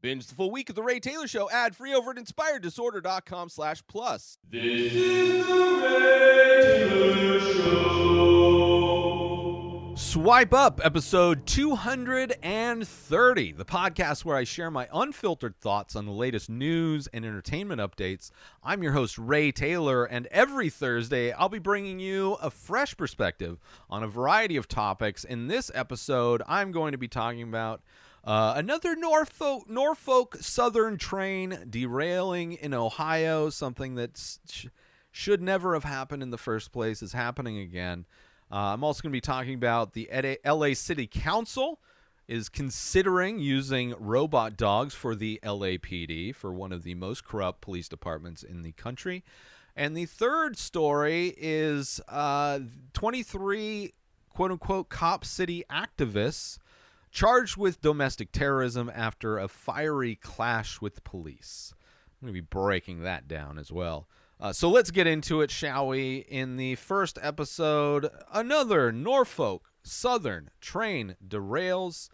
Binge the full week of The Ray Taylor Show ad-free over at inspireddisorder.com/plus. This is The Ray Taylor Show. Swipe Up, episode 230, the podcast where I share my unfiltered thoughts on the latest news and entertainment updates. I'm your host, Ray Taylor, and every Thursday, I'll be bringing you a fresh perspective on a variety of topics. In this episode, I'm going to be talking about another Norfolk Southern train derailing in Ohio, something that should never have happened in the first place is happening again. I'm also going to be talking about the LA City Council is considering using robot dogs for the LAPD, for one of the most corrupt police departments in the country. And the third story is 23 quote-unquote cop city activists charged with domestic terrorism after a fiery clash with police. I'm going to be breaking that down as well. So let's get into it, shall we? In the first episode, another Norfolk Southern train derails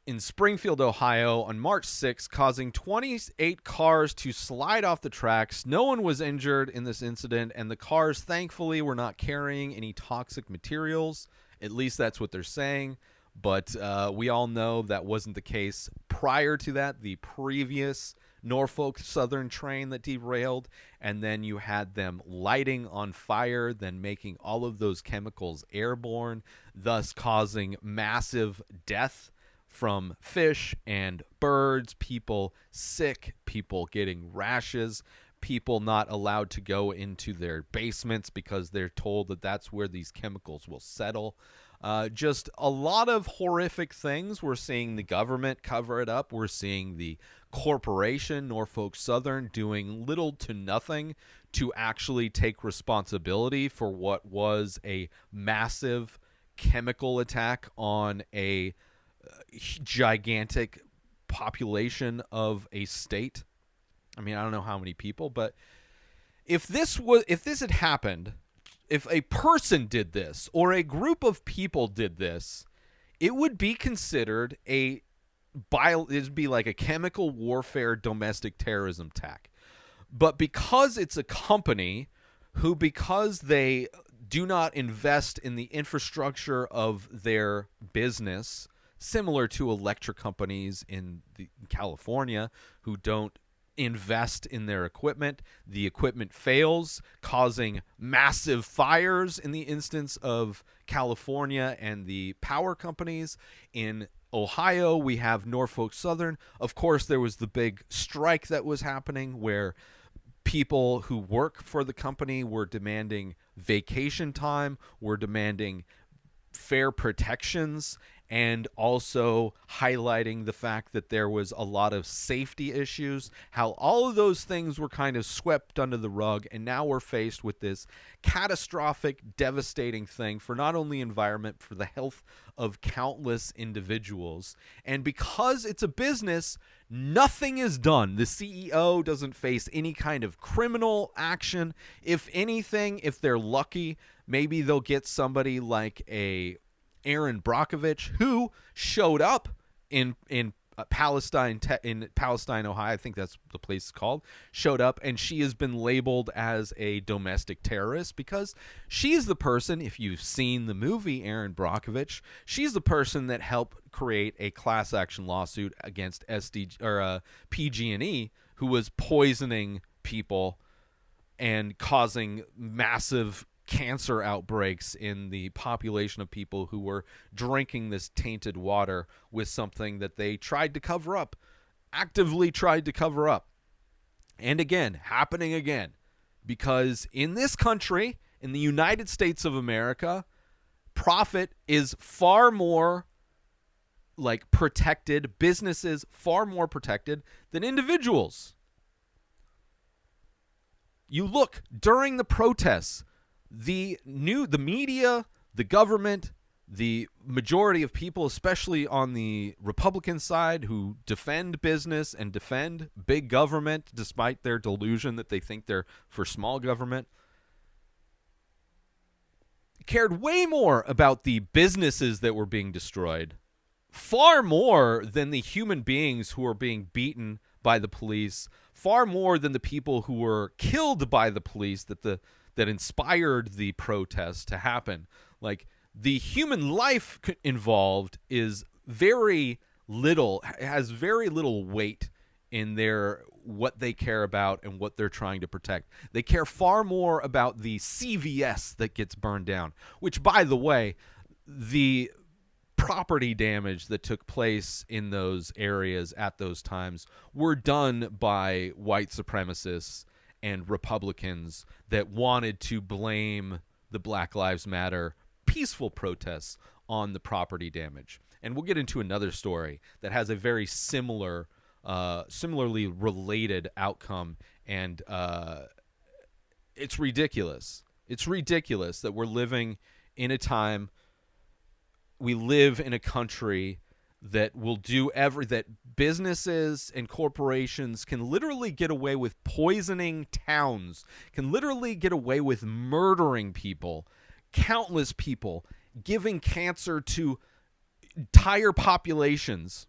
in Springfield, Ohio on March 6th, causing 28 cars to slide off the tracks. No one was injured in this incident, and the cars, thankfully, were not carrying any toxic materials. At least that's what they're saying. But we all know that wasn't the case prior to that. The previous Norfolk Southern train that derailed, and then you had them lighting on fire, then making all of those chemicals airborne, thus causing massive death from fish and birds, people sick, people getting rashes, people not allowed to go into their basements because they're told that that's where these chemicals will settle. Just a lot of horrific things. We're seeing the government cover it up. We're seeing the corporation, Norfolk Southern, doing little to nothing to actually take responsibility for what was a massive chemical attack on a gigantic population of a state. I mean, I don't know how many people, but if this had happened, if a person did this or a group of people did this, it would be considered it'd be like a chemical warfare domestic terrorism attack. But because it's a company who, because they do not invest in the infrastructure of their business, similar to electric companies in California who don't invest in their equipment, the equipment fails, causing massive fires in the instance of California and the power companies. In Ohio, we have Norfolk Southern. Of course, there was the big strike that was happening where people who work for the company were demanding vacation time, were demanding fair protections, and also highlighting the fact that there was a lot of safety issues, how all of those things were kind of swept under the rug, and now we're faced with this catastrophic, devastating thing for not only environment, for the health of countless individuals. And because it's a business, nothing is done. The CEO doesn't face any kind of criminal action. If anything, if they're lucky, maybe they'll get somebody like Aaron Brockovich, who showed up in Palestine, Ohio. I think that's the place it's called. Showed up, and she has been labeled as a domestic terrorist because she's the person, if you've seen the movie Aaron Brockovich, she's the person that helped create a class action lawsuit against PG&E, who was poisoning people and causing massive cancer outbreaks in the population of people who were drinking this tainted water with something that they tried to cover up, actively tried to cover up. And again, happening again, because in this country, in the United States of America, profit is far more protected, businesses far more protected than individuals. You look during the protests, the media, the government, the majority of people, especially on the Republican side, who defend business and defend big government despite their delusion that they think they're for small government, cared way more about the businesses that were being destroyed far more than the human beings who are being beaten by the police, far more than the people who were killed by the police that inspired the protest to happen. Like, the human life involved is very little, has very little weight in their what they care about and what they're trying to protect. They care far more about the CVS that gets burned down, which, by the way, the property damage that took place in those areas at those times were done by white supremacists and Republicans that wanted to blame the Black Lives Matter peaceful protests on the property damage. And we'll get into another story that has a very similarly related outcome, and it's ridiculous. It's ridiculous that we're living in a time, we live in a country that will do that businesses and corporations can literally get away with poisoning towns, can literally get away with murdering people, countless people, giving cancer to entire populations,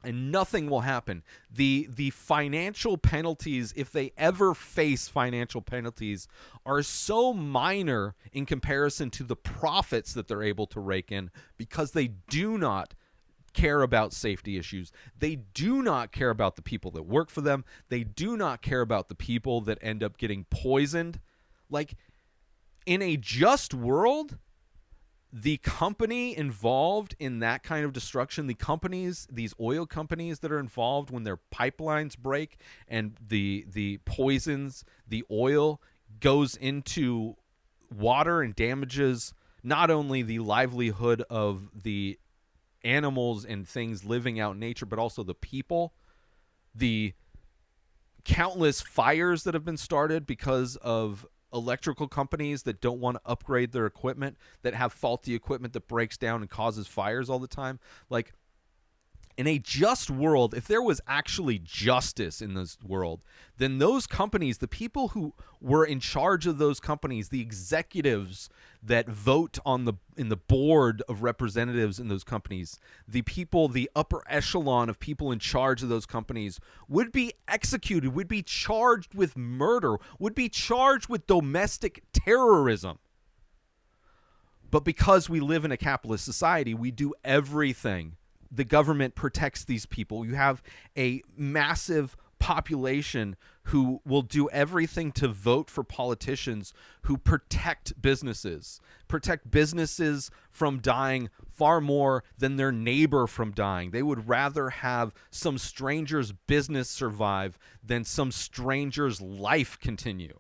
and nothing will happen. The financial penalties, if they ever face financial penalties, are so minor in comparison to the profits that they're able to rake in, because they do not care about safety issues. They do not care about the people that work for them. They do not care about the people that end up getting poisoned. Like, in a just world, the company involved in that kind of destruction, the companies, these oil companies that are involved when their pipelines break and the poisons, the oil goes into water and damages not only the livelihood of the animals and things living out in nature, but also the people, the countless fires that have been started because of electrical companies that don't want to upgrade their equipment, that have faulty equipment that breaks down and causes fires all the time. Like, in a just world, if there was actually justice in this world, then those companies, the people who were in charge of those companies, the executives that vote in the board of representatives in those companies, the people, the upper echelon of people in charge of those companies would be executed, would be charged with murder, would be charged with domestic terrorism. But because we live in a capitalist society, we do everything. The government protects these people. You have a massive population who will do everything to vote for politicians who protect businesses from dying far more than their neighbor from dying. They would rather have some stranger's business survive than some stranger's life continue,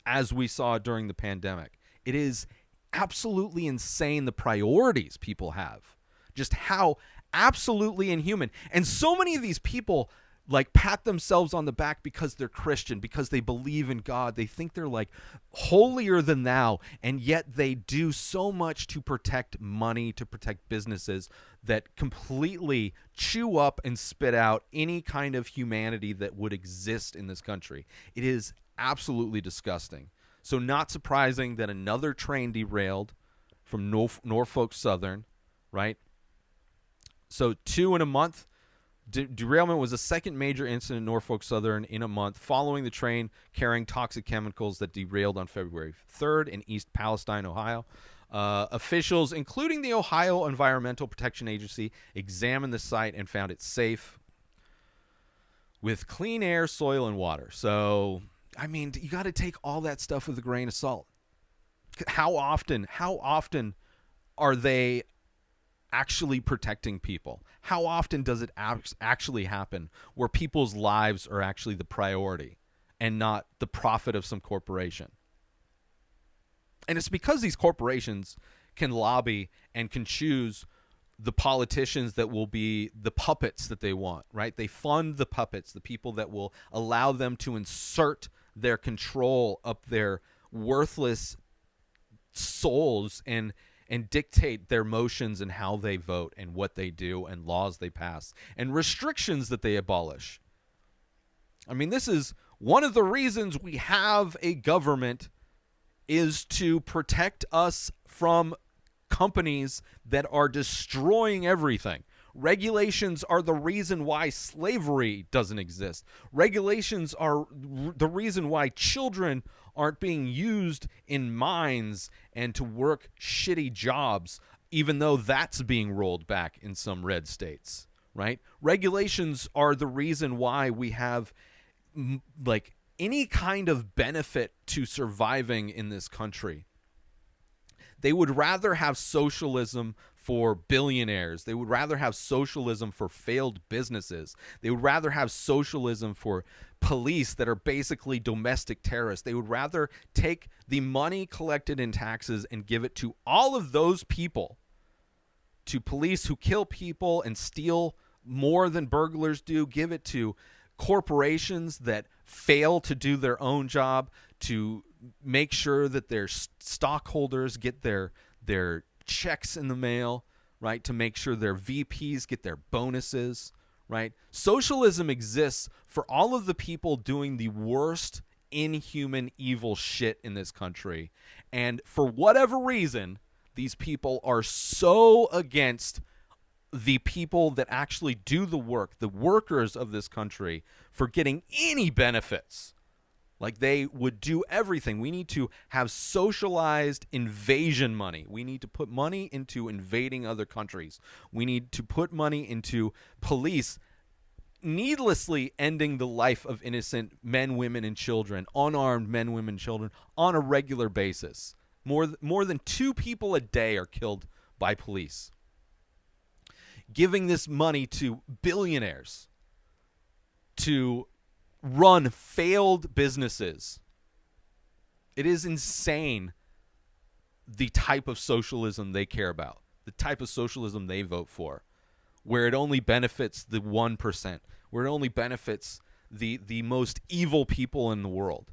as we saw during the pandemic. It is absolutely insane the priorities people have. Just how absolutely inhuman. And so many of these people like pat themselves on the back because they're Christian, because they believe in God. They think they're like holier than thou, and yet they do so much to protect money, to protect businesses, that completely chew up and spit out any kind of humanity that would exist in this country. It is absolutely disgusting. So not surprising that another train derailed from Norfolk Southern, right? So 2 in a month. Derailment was the second major incident in Norfolk Southern in a month, following the train carrying toxic chemicals that derailed on February 3rd in East Palestine, Ohio. Officials, including the Ohio Environmental Protection Agency, examined the site and found it safe with clean air, soil, and water. So, I mean, you got to take all that stuff with a grain of salt. How often are they actually protecting people? How often does it actually happen where people's lives are actually the priority and not the profit of some corporation? And it's because these corporations can lobby and can choose the politicians that will be the puppets that they want, right? They fund the puppets, the people that will allow them to insert their control up their worthless souls and dictate their motions and how they vote and what they do and laws they pass and restrictions that they abolish. I mean, this is one of the reasons we have a government, is to protect us from companies that are destroying everything, Regulations are the reason why slavery doesn't exist. Regulations are the reason why children aren't being used in mines and to work shitty jobs, even though that's being rolled back in some red states, right? Regulations are the reason why we have like any kind of benefit to surviving in this country. They would rather have socialism for billionaires. They would rather have socialism for failed businesses. They would rather have socialism for police that are basically domestic terrorists. They would rather take the money collected in taxes and give it to all of those people, to police who kill people and steal more than burglars do, give it to corporations that fail to do their own job, to make sure that their stockholders get their checks in the mail, right? To make sure their VPs get their bonuses, right? Socialism exists for all of the people doing the worst, inhuman, evil shit in this country. And for whatever reason, these people are so against the people that actually do the work, the workers of this country, for getting any benefits. Like, they would do everything. We need to have socialized invasion money. We need to put money into invading other countries. We need to put money into police needlessly ending the life of innocent men, women, and children, unarmed men, women, and children, on a regular basis. More than 2 people a day are killed by police. Giving this money to billionaires to run failed businesses. It is insane the type of socialism they care about, the type of socialism they vote for, where it only benefits the 1%, where it only benefits the most evil people in the world.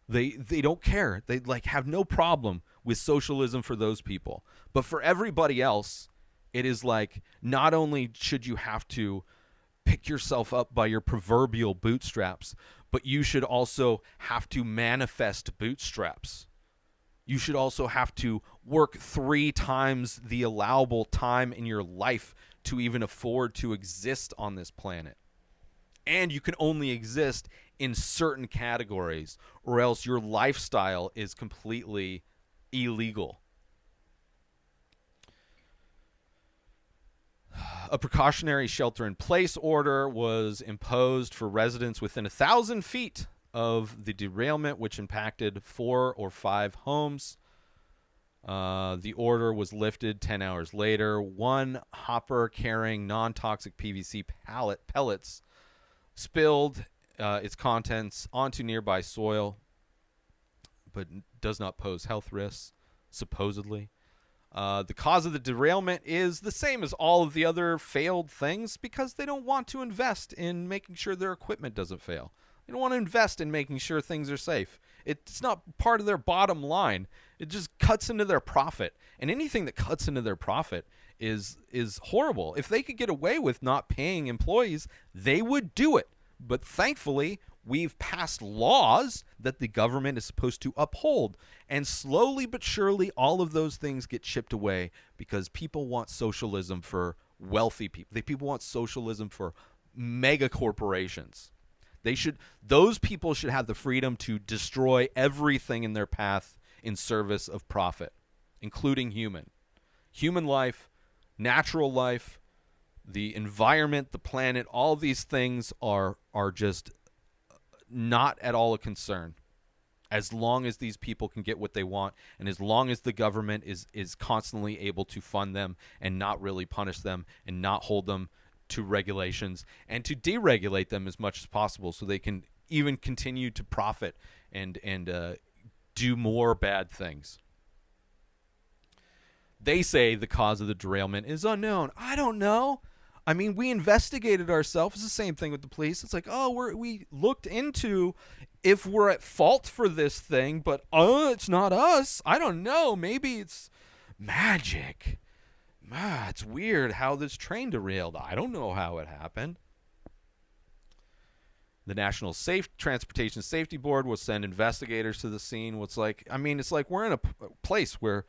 They don't care. They have no problem with socialism for those people. But for everybody else, it is like, not only should you have to pick yourself up by your proverbial bootstraps, but you should also have to manifest bootstraps. You should also have to work 3 times the allowable time in your life to even afford to exist on this planet. And you can only exist in certain categories, or else your lifestyle is completely illegal. A precautionary shelter-in-place order was imposed for residents within 1,000 feet of the derailment, which impacted 4 or 5 homes. The order was lifted 10 hours later. One hopper carrying non-toxic PVC pellets spilled its contents onto nearby soil, but does not pose health risks, supposedly. The cause of the derailment is the same as all of the other failed things, because they don't want to invest in making sure their equipment doesn't fail. They don't want to invest in making sure things are safe. It's not part of their bottom line. It just cuts into their profit. And anything that cuts into their profit is horrible. If they could get away with not paying employees, they would do it. But thankfully, we've passed laws that the government is supposed to uphold. And slowly but surely, all of those things get chipped away, because people want socialism for wealthy people. People want socialism for mega corporations. Those people should have the freedom to destroy everything in their path in service of profit, including human life, natural life, the environment, the planet. All these things are just not at all a concern, as long as these people can get what they want, and as long as the government is constantly able to fund them and not really punish them and not hold them to regulations, and to deregulate them as much as possible, so they can even continue to profit and do more bad things. They say the cause of the derailment is unknown. I don't know. I mean, we investigated ourselves. It's the same thing with the police. It's like, we looked into if we're at fault for this thing, but it's not us. I don't know. Maybe it's magic. It's weird how this train derailed. I don't know how it happened. The National Transportation Safety Board will send investigators to the scene. It's like we're in a place where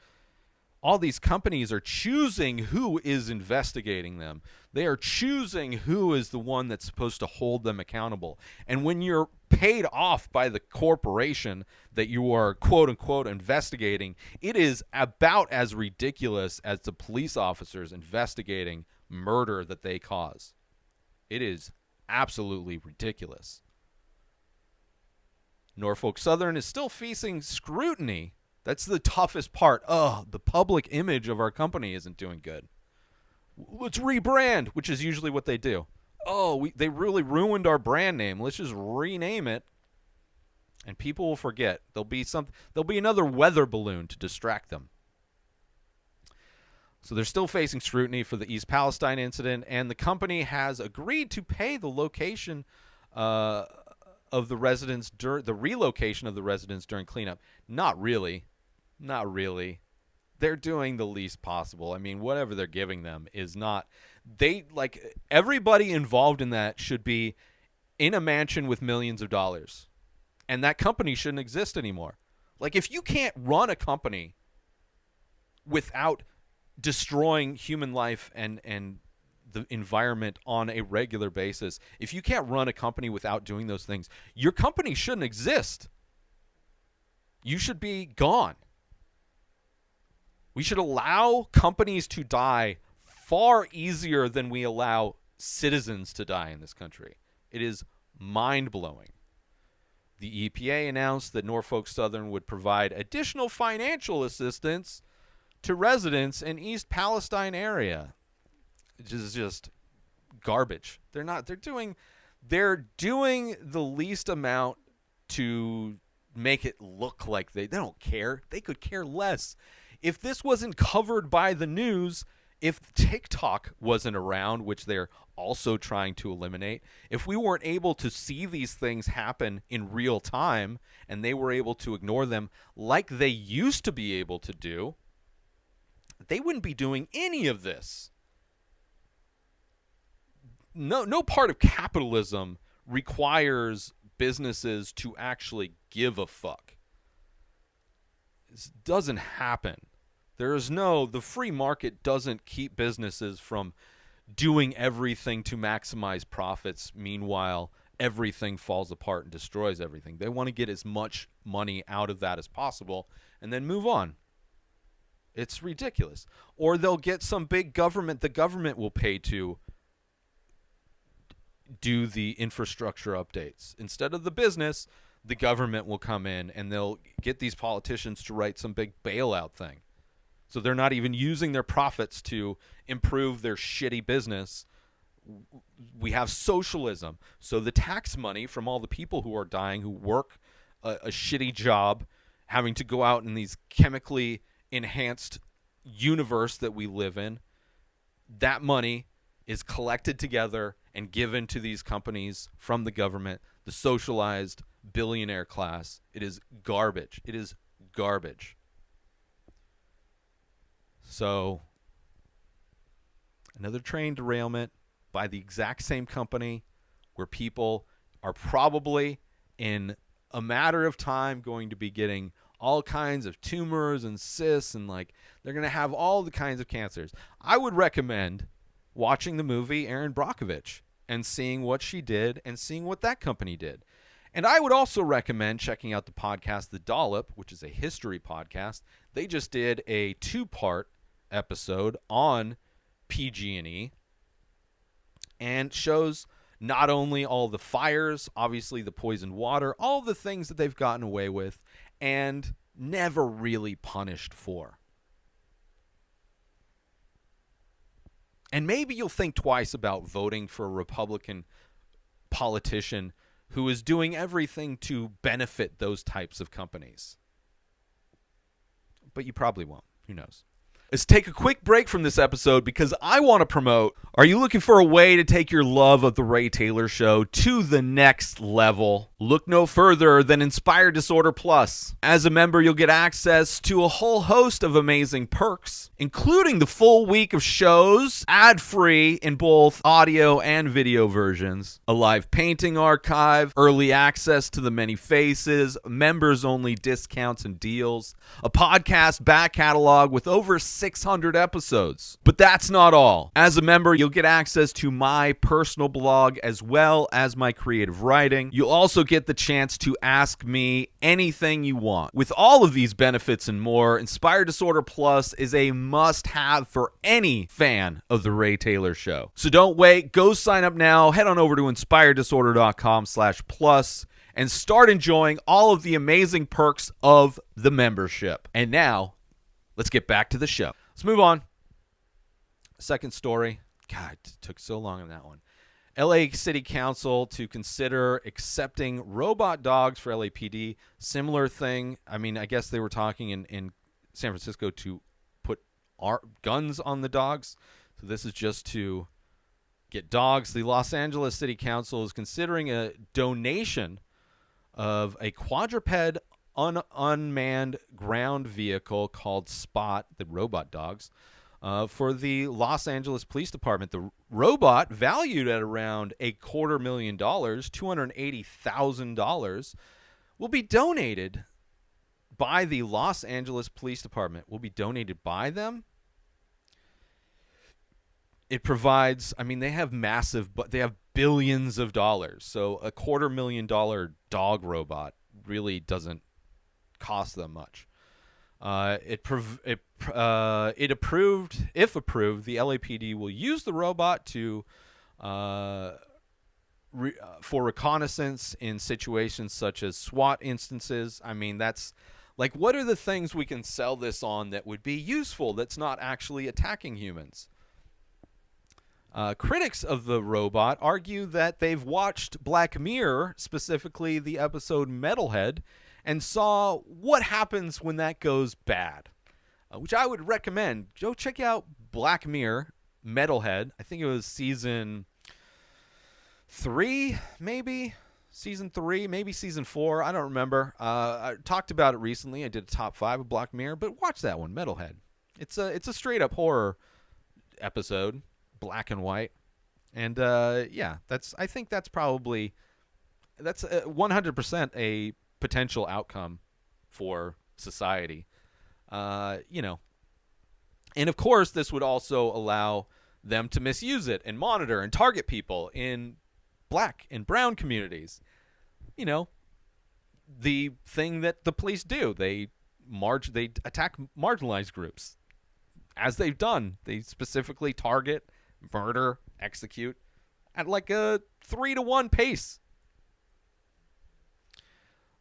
all these companies are choosing who is investigating them. They are choosing who is the one that's supposed to hold them accountable. And when you're paid off by the corporation that you are quote unquote investigating, it is about as ridiculous as the police officers investigating murder that they cause. It is absolutely ridiculous. Norfolk Southern is still facing scrutiny. That's the toughest part. The public image of our company isn't doing good. Let's rebrand, which is usually what they do. They really ruined our brand name. Let's just rename it, and people will forget. There'll be another weather balloon to distract them. So they're still facing scrutiny for the East Palestine incident, and the company has agreed to pay the location of the residents the relocation of the residents during cleanup. Not really. They're doing the least possible. I mean, whatever they're giving them is not. Everybody involved in that should be in a mansion with millions of dollars, and that company shouldn't exist anymore. Like, if you can't run a company without destroying human life and the environment on a regular basis, if you can't run a company without doing those things, your company shouldn't exist. You should be gone. We should allow companies to die far easier than we allow citizens to die in this country. It is mind-blowing. The EPA announced that Norfolk Southern would provide additional financial assistance to residents in East Palestine area. Which is just garbage. They're doing the least amount to make it look like they don't care. They could care less. If this wasn't covered by the news, if TikTok wasn't around, which they're also trying to eliminate, if we weren't able to see these things happen in real time and they were able to ignore them like they used to be able to do, they wouldn't be doing any of this. No part of capitalism requires businesses to actually give a fuck. This doesn't happen. The free market doesn't keep businesses from doing everything to maximize profits. Meanwhile, everything falls apart and destroys everything. They want to get as much money out of that as possible and then move on. It's ridiculous. Or they'll get some big government, the government will pay to do the infrastructure updates. Instead of the business, the government will come in and they'll get these politicians to write some big bailout thing. So they're not even using their profits to improve their shitty business. We have socialism. So the tax money from all the people who are dying, who work a shitty job, having to go out in these chemically enhanced universe that we live in, that money is collected together and given to these companies from the government, the socialized billionaire class. It is garbage. It is garbage. So, another train derailment by the exact same company where people are probably in a matter of time going to be getting all kinds of tumors and cysts and they're going to have all the kinds of cancers. I would recommend watching the movie Erin Brockovich and seeing what she did and seeing what that company did. And I would also recommend checking out the podcast The Dollop, which is a history podcast. They just did a 2-part episode on PG&E and shows not only all the fires, obviously the poisoned water, all the things that they've gotten away with and never really punished for. And maybe you'll think twice about voting for a Republican politician who is doing everything to benefit those types of companies. But you probably won't. Who knows? Let's take a quick break from this episode because I want to promote. Are you looking for a way to take your love of The Ray Taylor Show to the next level? Look no further than Inspired Disorder Plus. As a member, you'll get access to a whole host of amazing perks, including the full week of shows, ad-free in both audio and video versions, a live painting archive, early access to the many faces, members-only discounts and deals, a podcast back catalog with over 600 episodes. But that's not all. As a member, you'll get access to my personal blog as well as my creative writing. You'll also get the chance to ask me anything you want. With all of these benefits and more, Inspired Disorder Plus is a must-have for any fan of The Ray Taylor Show. So don't wait. Go sign up now. Head on over to inspireddisorder.com/plus and start enjoying all of the amazing perks of the membership. And now, let's get back to the show. Let's move on. Second story. God, it took so long on that one. LA City Council to consider accepting robot dogs for LAPD. Similar thing. I mean, I guess they were talking in San Francisco to put guns on the dogs. So this is just to get dogs. The Los Angeles City Council is considering a donation of a quadruped unmanned ground vehicle called Spot, the robot dogs, for the Los Angeles Police Department. The robot, valued at around $250,000, $280,000, will be donated by the Los Angeles Police Department. Will be donated by them. It provides, I mean, they have they have billions of dollars. So a $250,000 dog robot really doesn't cost them much. If approved, the LAPD will use the robot to for reconnaissance in situations such as SWAT instances. I mean, that's like, what are the things we can sell this on that would be useful that's not actually attacking humans? Critics of the robot argue that they've watched Black Mirror, specifically the episode Metalhead, and saw what happens when that goes bad, which I would recommend. Go check out Black Mirror, Metalhead. I think it was season 3, maybe? Season 3, maybe season 4. I don't remember. I talked about it recently. I did a top 5 of Black Mirror, but watch that one, Metalhead. It's a straight-up horror episode. Black and white, and yeah, I think that's 100% a potential outcome for society, and of course this would also allow them to misuse it and monitor and target people in black and brown communities. The thing that the police do, they attack marginalized groups, as they've done. They specifically target, murder, execute at like a 3-to-1 pace.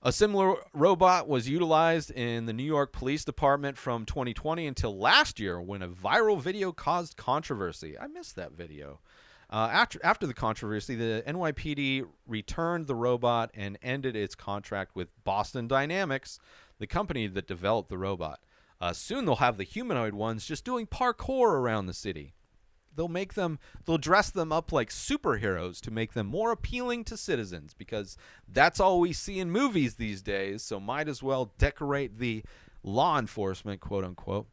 A similar robot was utilized in the New York Police Department from 2020 until last year, when a viral video caused controversy. I missed that video. After the controversy, the NYPD returned the robot and ended its contract with Boston Dynamics, the company that developed the robot. Soon they'll have the humanoid ones just doing parkour around the city. They'll dress them up like superheroes to make them more appealing to citizens, because that's all we see in movies these days, so might as well decorate the law enforcement, quote unquote.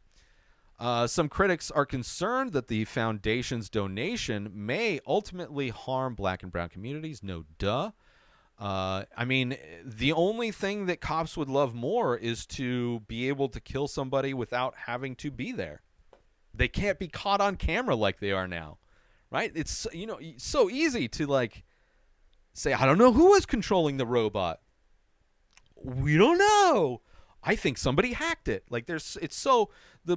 Some critics are concerned that the foundation's donation may ultimately harm black and brown communities. No duh. I mean, the only thing that cops would love more is to be able to kill somebody without having to be there. They can't be caught on camera like they are now, right? It's, so easy to like say, I don't know who is controlling the robot. We don't know. I think somebody hacked it. Like the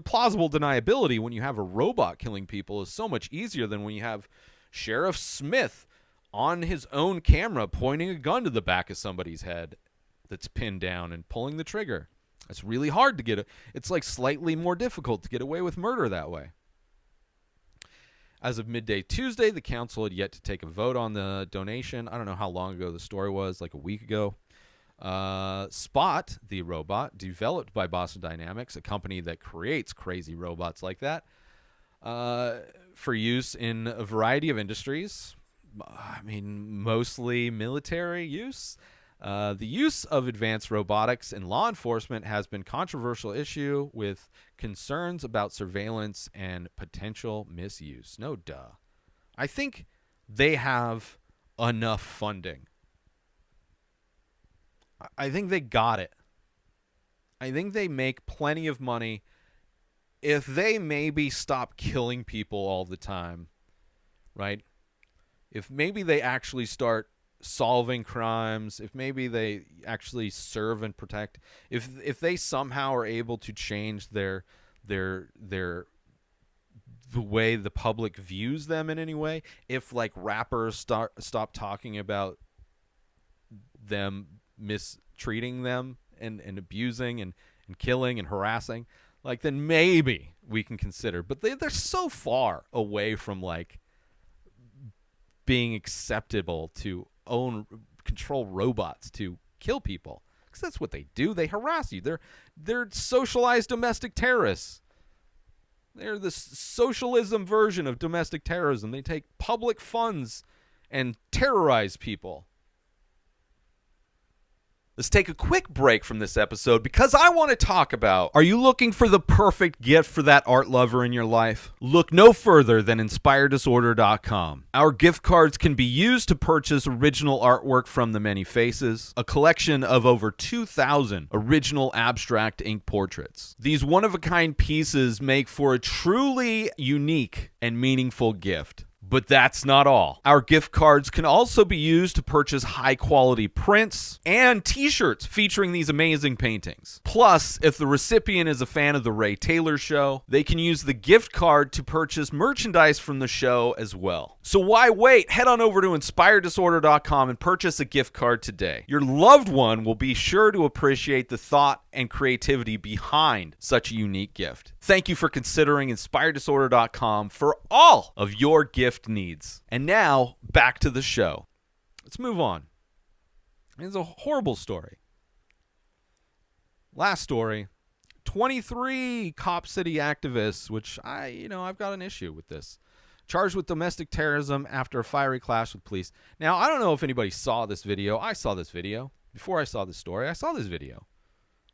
plausible deniability when you have a robot killing people is so much easier than when you have Sheriff Smith on his own camera pointing a gun to the back of somebody's head that's pinned down and pulling the trigger. It's really hard to it's like slightly more difficult to get away with murder that way. As of midday Tuesday, the council had yet to take a vote on the donation. I don't know how long ago the story was, like a week ago. Spot, the robot, developed by Boston Dynamics, a company that creates crazy robots like that, for use in a variety of industries. I mean, mostly military use. The use of advanced robotics in law enforcement has been a controversial issue, with concerns about surveillance and potential misuse. No duh. I think they have enough funding. I think they got it. I think they make plenty of money. if they maybe stop killing people all the time, right? If maybe they actually start solving crimes, if maybe they actually serve and protect, if they somehow are able to change the way the public views them in any way, if like rappers stop talking about them mistreating them and abusing and killing and harassing, like, then maybe we can consider. But they're so far away from like being acceptable to control robots to kill people, because that's what they do. They harass you. They're socialized domestic terrorists. They're the socialism version of domestic terrorism. They take public funds and terrorize people. Let's take a quick break from this episode because I want to talk about, are you looking for the perfect gift for that art lover in your life? Look no further than InspiredDisorder.com. Our gift cards can be used to purchase original artwork from The Many Faces, a collection of over 2,000 original abstract ink portraits. These one-of-a-kind pieces make for a truly unique and meaningful gift. But that's not all. Our gift cards can also be used to purchase high-quality prints and t-shirts featuring these amazing paintings. Plus, if the recipient is a fan of The Ray Taylor Show, they can use the gift card to purchase merchandise from the show as well. So why wait? Head on over to InspiredDisorder.com and purchase a gift card today. Your loved one will be sure to appreciate the thought and creativity behind such a unique gift. Thank you for considering InspiredDisorder.com for all of your gift needs. And now, back to the show. Let's move on. It's a horrible story. Last story, 23 Cop City activists, which I've got an issue with this, charged with domestic terrorism after a fiery clash with police. Now, I don't know if anybody saw this video. I saw this video. Before I saw this story, I saw this video,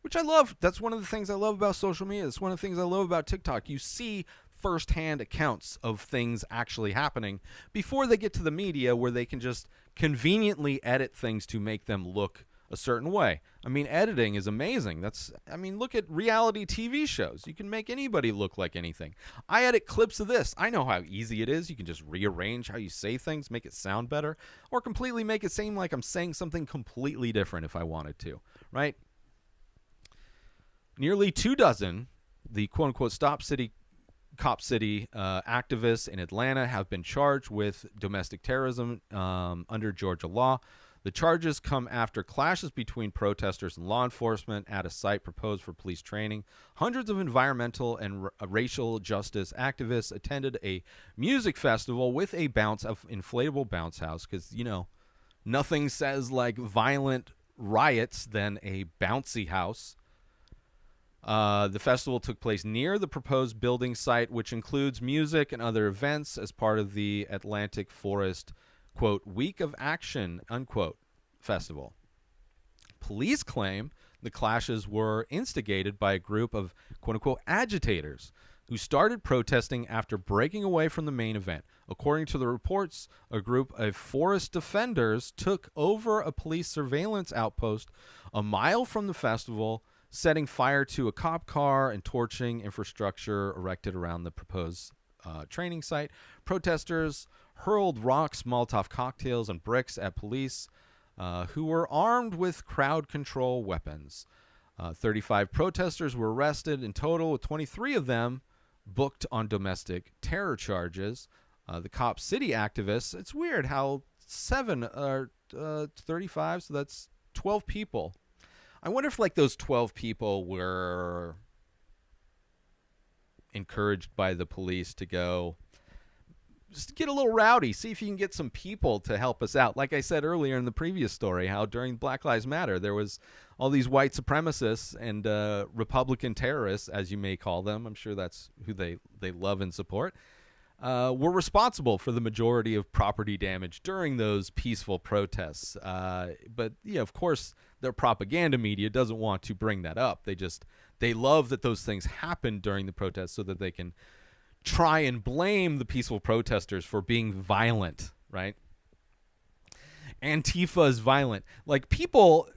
which I love. That's one of the things I love about social media. It's one of the things I love about TikTok. You see first-hand accounts of things actually happening before they get to the media, where they can just conveniently edit things to make them look a certain way. I mean, editing is amazing. Look at reality TV shows. You can make anybody look like anything. I edit clips of this. I know how easy it is. You can just rearrange how you say things, make it sound better, or completely make it seem like I'm saying something completely different if I wanted to, right? Nearly 24, the quote-unquote Cop City activists in Atlanta have been charged with domestic terrorism under Georgia law. The charges come after clashes between protesters and law enforcement at a site proposed for police training. Hundreds of environmental and racial justice activists attended a music festival with a inflatable bounce house, because, nothing says like violent riots than a bouncy house. The festival took place near the proposed building site, which includes music and other events as part of the Atlantic Forest, quote, Week of Action, unquote, festival. Police claim the clashes were instigated by a group of, quote, unquote, agitators who started protesting after breaking away from the main event. According to the reports, a group of forest defenders took over a police surveillance outpost a mile from the festival, setting fire to a cop car and torching infrastructure erected around the proposed training site. Protesters hurled rocks, Molotov cocktails, and bricks at police who were armed with crowd control weapons. 35 protesters were arrested in total, with 23 of them booked on domestic terror charges. The Cop City activists, it's weird how 7 are 35, so that's 12 people. I wonder if those 12 people were encouraged by the police to go just get a little rowdy, see if you can get some people to help us out. Like I said earlier in the previous story, how during Black Lives Matter, there was all these white supremacists and Republican terrorists, as you may call them. I'm sure that's who they love and support. Were responsible for the majority of property damage during those peaceful protests. But, of course, their propaganda media doesn't want to bring that up. They love that those things happened during the protests so that they can try and blame the peaceful protesters for being violent, right? Antifa is violent. People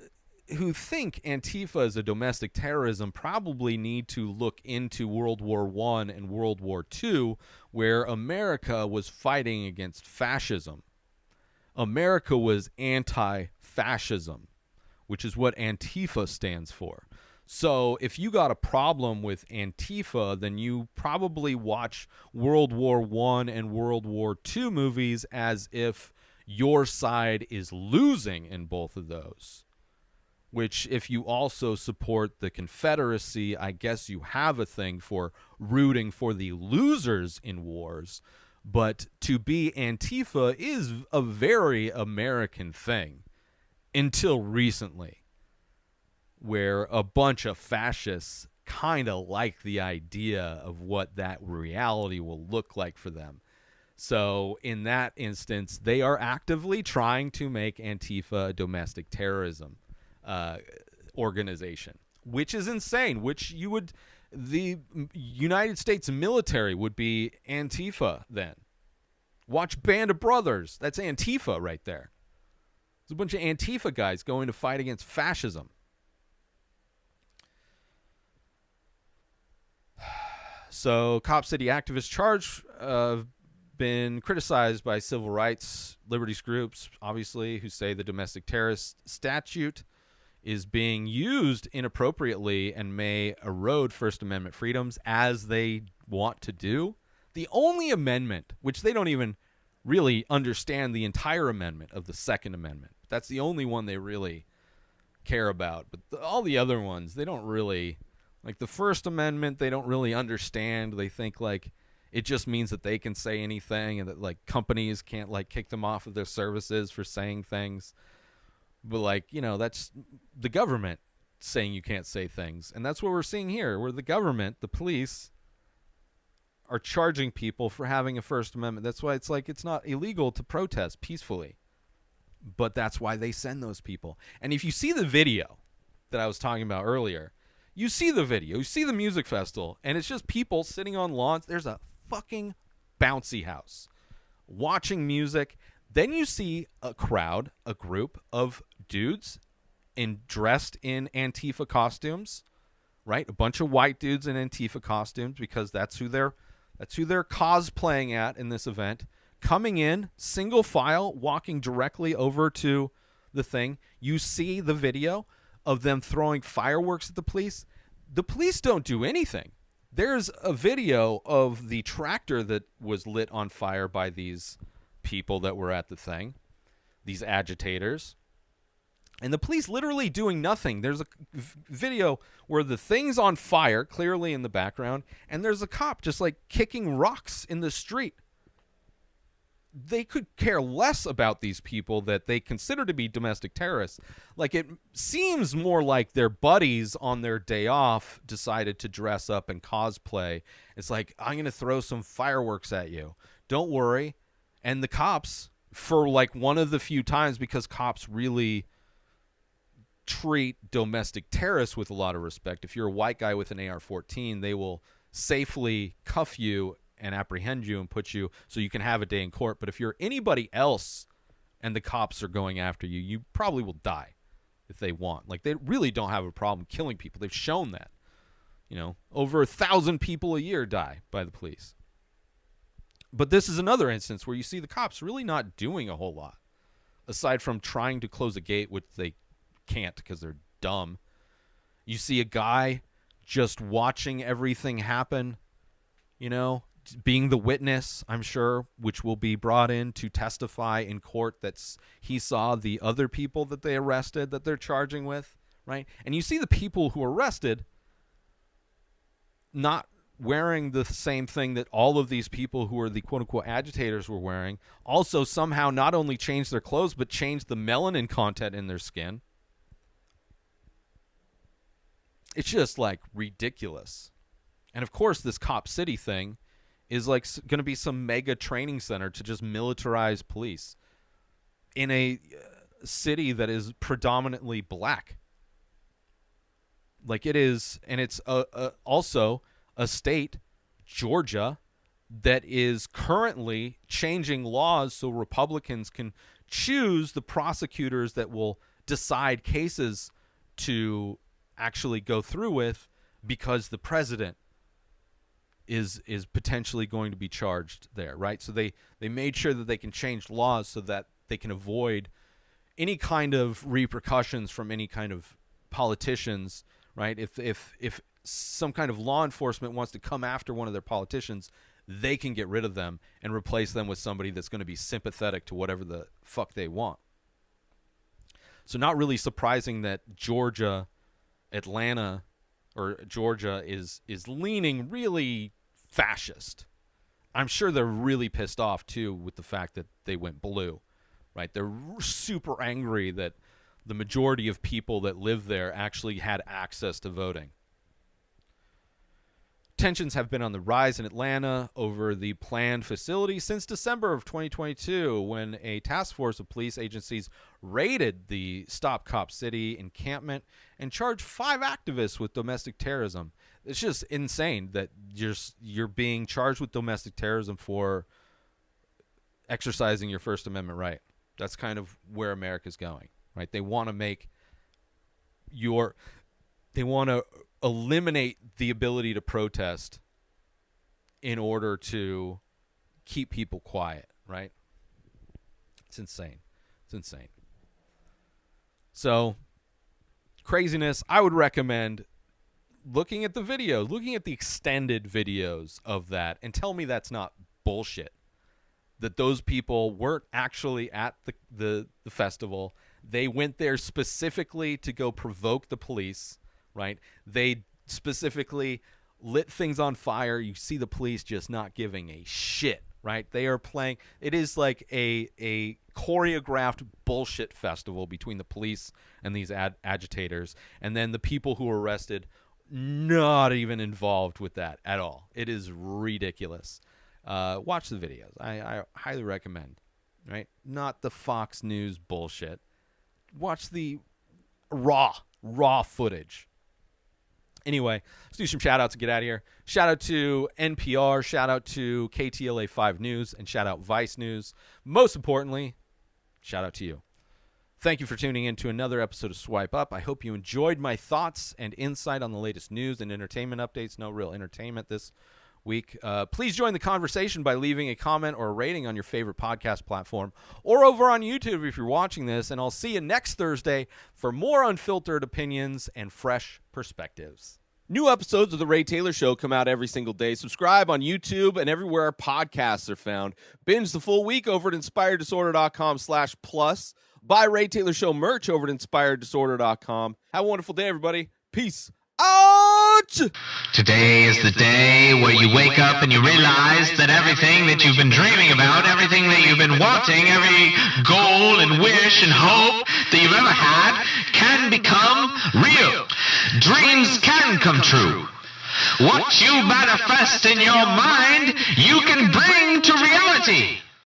who think Antifa is a domestic terrorism probably need to look into World War I and World War II, where America was fighting against fascism. America was anti-fascism, which is what Antifa stands for. So if you got a problem with Antifa, then you probably watch World War I and World War II movies as if your side is losing in both of those. Which, if you also support the Confederacy, I guess you have a thing for rooting for the losers in wars. But to be Antifa is a very American thing until recently, where a bunch of fascists kind of like the idea of what that reality will look like for them. So in that instance, they are actively trying to make Antifa a domestic terrorism organization, which is insane. The United States military would be Antifa then. Watch Band of Brothers. That's Antifa right there. There's a bunch of Antifa guys going to fight against fascism. So, Cop City activists charged been criticized by civil rights liberties groups, obviously, who say the domestic terrorist statute is being used inappropriately and may erode First Amendment freedoms, as they want to do. The only amendment, which they don't even really understand the entire amendment of the Second Amendment. That's the only one they really care about. But all the other ones, they don't really, like the First Amendment, they don't really understand. They think like it just means that they can say anything and that like companies can't like kick them off of their services for saying things. But like, that's the government saying you can't say things. And that's what we're seeing here, where the government, the police, are charging people for having a First Amendment. That's why it's like it's not illegal to protest peacefully. But that's why they send those people. And if you see the video that I was talking about earlier, you see the video, you see the music festival, and it's just people sitting on lawns. There's a fucking bouncy house watching music. Then you see a crowd, a group of dudes dressed in Antifa costumes, right? A bunch of white dudes in Antifa costumes, because that's who they're cosplaying at in this event, coming in single file, walking directly over to the thing. You see the video of them throwing fireworks at the police. The police don't do anything. There's a video of the tractor that was lit on fire by these people that were at the thing, these agitators, and the police literally doing nothing. There's a video where the thing's on fire, clearly in the background, and there's a cop just like kicking rocks in the street. They could care less about these people that they consider to be domestic terrorists. Like, it seems more like their buddies on their day off decided to dress up and cosplay. It's like, I'm going to throw some fireworks at you. Don't worry. And the cops, for like one of the few times, because cops really treat domestic terrorists with a lot of respect. If you're a white guy with an AR-14, they will safely cuff you and apprehend you and put you so you can have a day in court. But if you're anybody else and the cops are going after you, you probably will die if they want. Like, they really don't have a problem killing people. They've shown that. Over 1,000 people a year die by the police. But this is another instance where you see the cops really not doing a whole lot, aside from trying to close a gate, which they can't because they're dumb. You see a guy just watching everything happen, being the witness, I'm sure, which will be brought in to testify in court that he saw the other people that they arrested that they're charging with, right? And you see the people who are arrested not wearing the same thing that all of these people who are the quote-unquote agitators were wearing, also somehow not only changed their clothes, but changed the melanin content in their skin. It's just, like, ridiculous. And, of course, this Cop City thing is, like, going to be some mega training center to just militarize police in a city that is predominantly black. Like, it is, and it's also a state, Georgia, that is currently changing laws so Republicans can choose the prosecutors that will decide cases to actually go through with because the president is potentially going to be charged there, right? So they made sure that they can change laws so that they can avoid any kind of repercussions from any kind of politicians, right? If some kind of law enforcement wants to come after one of their politicians, they can get rid of them and replace them with somebody that's going to be sympathetic to whatever the fuck they want. So not really surprising that Atlanta or Georgia is leaning really fascist. I'm sure they're really pissed off too with the fact that they went blue, right? They're super angry that the majority of people that live there actually had access to voting. Tensions have been on the rise in Atlanta over the planned facility since December of 2022, when a task force of police agencies raided the Stop Cop City encampment and charged 5 activists with domestic terrorism. It's just insane that you're being charged with domestic terrorism for exercising your First Amendment right. That's kind of where America's going, right? They want to eliminate the ability to protest in order to keep people quiet, right? It's insane. So, craziness. I would recommend looking at the videos, looking at the extended videos of that, and tell me that's not bullshit. That those people weren't actually at the festival. They went there specifically to go provoke the police, right? They specifically lit things on fire. You see the police just not giving a shit, right? They are playing. It is like a choreographed bullshit festival between the police and these agitators. And then the people who were arrested, not even involved with that at all. It is ridiculous. Watch the videos. I highly recommend, right? Not the Fox News bullshit. Watch the raw footage. Anyway, let's do some shout-outs and get out of here. Shout-out to NPR, shout-out to KTLA 5 News, and shout-out Vice News. Most importantly, shout-out to you. Thank you for tuning in to another episode of Swipe Up. I hope you enjoyed my thoughts and insight on the latest news and entertainment updates. No real entertainment this week. Please join the conversation by leaving a comment or a rating on your favorite podcast platform or over on YouTube if you're watching this, and I'll see you next Thursday for more unfiltered opinions and fresh perspectives. New episodes of The Ray Taylor Show come out every single day. Subscribe on YouTube and everywhere our podcasts are found. Binge the full week over at inspireddisorder.com/plus. Buy Ray Taylor Show merch over at inspireddisorder.com. Have a wonderful day, everybody. Peace out! Today is the day where you wake up and you realize that everything that you've been dreaming about, everything that you've been wanting, every goal and wish and hope that you've ever had can become real. Dreams can come true. What you manifest in your mind, you can bring to reality.